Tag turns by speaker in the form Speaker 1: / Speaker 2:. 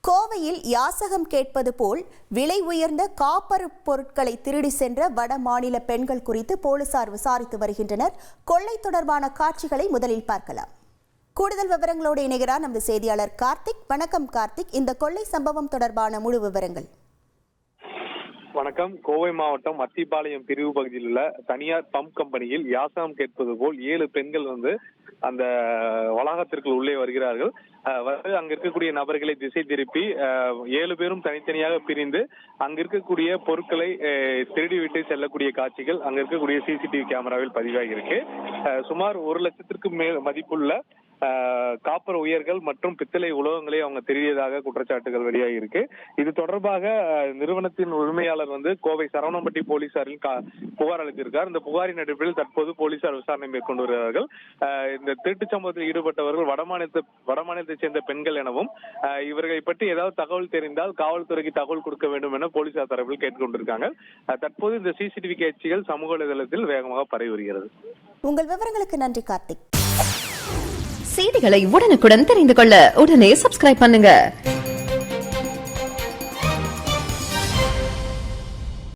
Speaker 1: கோவையில் யாசகம் கேட்பது போல் விலை உயர்ந்த காப்பர் பொருட்களை திருடி சென்ற வட மாநில பெண்கள் குறித்து போலீசார் விசாரித்து வருகின்றனர். கொள்ளை தொடர்பான காட்சிகளை முதலில் பார்க்கலாம். கூடுதல் விவரங்களோடு இணைகிறார் நமது செய்தியாளர் கார்த்திக். வணக்கம் கார்த்திக், இந்த கொள்ளை சம்பவம் தொடர்பான முழு விவரங்கள்.
Speaker 2: வணக்கம். கோவை மாவட்டம் அத்திப்பாளையம் பிரிவு பகுதியில் உள்ள தனியார் பம்ப் கம்பெனியில் யாசகம் கேட்பது போல் 7 பெண்கள் அந்த வளாகத்திற்குள் உள்ளே வருகிறார்கள். அங்க இருக்கக்கூடிய நபர்களை திசை திருப்பி 7 பேரும் தனித்தனியாக பிரிந்து அங்க இருக்கக்கூடிய பொருட்களை திருடிவிட்டு செல்லக்கூடிய காட்சிகள் அங்க இருக்கக்கூடிய சிசிடிவி கேமராவில் பதிவாகி இருக்கு. சுமார் 1 லட்சத்திற்கும் மேல் மதிப்புள்ள காப்பர் உயர்கள் மற்றும் பித்தளை உலோகங்களை அவங்க திருடியதாக குற்றச்சாட்டுகள் வெளியாகி இருக்கு. இது தொடர்பாக நிறுவனத்தின் உரிமையாளர் கோவை சரவணம்பட்டி போலீசாரில் புகார் அளித்திருக்கார். இந்த புகாரின் அடிப்படையில் தற்போது போலீசார் விசாரணை மேற்கொண்டு வருகிறார்கள். இந்த திருட்டு சம்பவத்தில் ஈடுபட்டவர்கள் வடமாநிலத்தை சேர்ந்த பெண்கள் எனவும் இவர்களை பற்றி ஏதாவது தகவல் தெரிந்தால் காவல்துறைக்கு தகவல் கொடுக்க வேண்டும் என போலீசார் தரப்பில் கேட்டுக்கொண்டிருக்காங்க. தற்போது இந்த சிசிடிவி காட்சிகள் சமூக வலைதளத்தில் வேகமாக பரவி வருகிறது.
Speaker 1: உங்கள் விவரங்களுக்கு நன்றி கார்த்திக்.
Speaker 3: செய்திகளை உடனுக்குடன் தெரிந்து கொள்ள உடனே சப்ஸ்கிரைப் பண்ணுங்க.